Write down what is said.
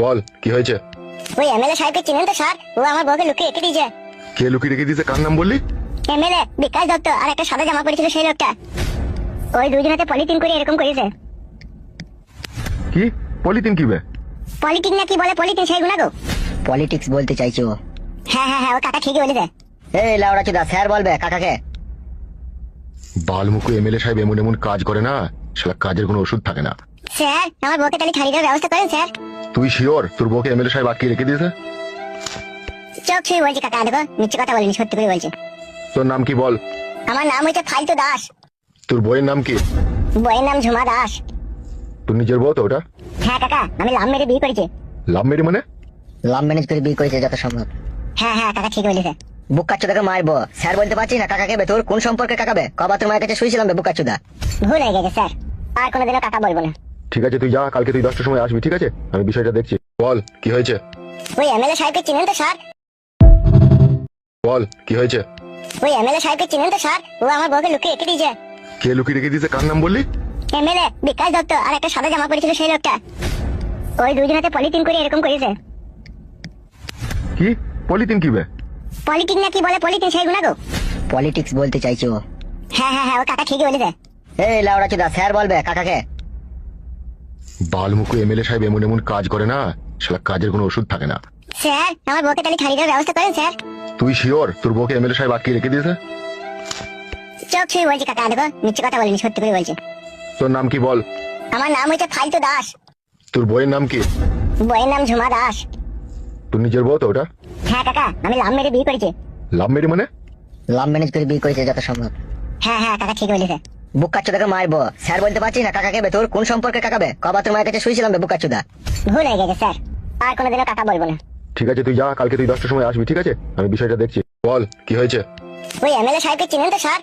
বল কি হয়েছে? ওই এমএলএ সাহেবকে চিনেন তো স্যার? ও আমার বউকে লুকিয়ে রেখে দিয়েছে। কে লুকিয়ে রেখে দিয়েছে? কার নাম বললি? এমএলএ বিকাশ দত্ত আর একটা সাদা জামা পরেছিল সেই লোকটা। ওই দুজনেতে পলিথিন করে এরকম করেছে। কি পলিথিন কি বে? পলিটিক না কি বলে পলিথিন সেইগুলা গো। পলিটিক্স বলতে চাইছো? হ্যাঁ হ্যাঁ হ্যাঁ, ও কাকা ঠিকই বলেছে। এই লাউড়া চুদা, স্যার বলবে কাকাকে। বালমুকু এমএলএ সাহেব এমন এমন কাজ করে না, শালা কাজের কোনো ওষুধ থাকে না। স্যার আমার বউকে তাহলে ছাড়িয়ে দেওয়ার ব্যবস্থা করেন স্যার। তুই শিওর তোর বউকে এমএলএ সাহেব আটকে রেখে দিয়েছে? চোখ ছুঁয়ে বলছি কাকা, দেখো মিথ্যে কথা বলিনি, সত্যি করে বলছি। তোর নাম কি বল? আমার নাম হচ্ছে ফালতু দাস। তোর বইয়ের নাম কি? বইয়ের নাম ঝুমা দাস। তোর নিজের বউ তো ওটা? হ্যাঁ কাকা, আমি লাভ মেরে বিয়ে করেছি। লাভ মেরে মানে? লাভ ম্যানেজ করে বিয়ে করেছে যত সম্ভব। হ্যাঁ হ্যাঁ কাকা ঠিক বলেছে। বুকাচ্চুদাকে মারবো, স্যার বলতে পারছিস না কাকাকে বে? তোর কোন সম্পর্কে কাকাবে? কবা তোর মায়ের কাছে শুয়েছিলাম বে বুকাচ্চুদা। ভুল হয়ে গেছে স্যার, আর কোনোদিনও কাকা বলবো না। ঠিক আছে তুই যা, কালকে তুই 10টার সময় আসবি, ঠিক আছে? আমি বিষয়টা দেখছি। বল কি হয়েছে? ওই এমএলএ সাহেবকে চিনেন তো স্যার? বল কি হয়েছে? ওই এমএলএ সাহেবকে চিনেন তো স্যার? ও আমার বউকে লুকিয়ে রেখে দিয়েছে। কে লুকিয়ে রেখে দিয়েছে? কার নাম বললি? এমএলএ বিকাশ দত্ত আর একটা সাদা জামা পরেছিল সেই লোকটা। ওই দুজনেতে পলিথিন করে এরকম করেছে। কি পলিথিন কি বে? পলিটিক না কি বলে পলিথিন সেইগুলা গো। পলিটিক্স বলতে চাইছো? হ্যাঁ হ্যাঁ হ্যাঁ, ও কাকা ঠিকই বলেছে। এই লাউড়া চুদা, স্যার বলবে কাকাকে। বালমুকু এমএলএ সাহেব এমন এমন কাজ করে না, শালা কাজের কোনো ওষুধ থাকে না। স্যার আমার বউকে তাহলে ছাড়িয়ে দেওয়ার ব্যবস্থা করেন স্যার। তুই শিওর তোর বউকে এমএলএ সাহেব আটকে রেখে দিয়েছে? চোখ ছুঁয়ে বলছি কাকা, দেখো মিথ্যে কথা বলিনি, সত্যি করে বলছি। তোর নাম কি বল? আমার নাম হচ্ছে ফালতু দাস। তোর বইয়ের নাম কি? বইয়ের নাম ঝুমা দাস। তোর নিজের বউ তো ওটা? হ্যাঁ কাকা, আমি লাভ মেরে বিয়ে করেছি। লাভ মেরে মানে? লাভ ম্যানেজ করে বিয়ে করেছে যত সম্ভব। হ্যাঁ হ্যাঁ কাকা ঠিক বলেছে। বুকাচ্চুদাকে মারবো, স্যার বলতে পারছিস না কাকাকে বে? তোর কোন সম্পর্কে কাকাবে? কবা তোর মায়ের কাছে শুয়েছিলাম বে বুকাচ্চুদা। ভুল হয়ে গেছে স্যার, আর কোনোদিনও কাকা বলবো না। ঠিক আছে তুই যা, কালকে তুই 10টার সময় আসবি, ঠিক আছে? আমি বিষয়টা দেখছি। বল কি হয়েছে? ওই এমএলএ সাহেবকে চিনেন তো স্যার?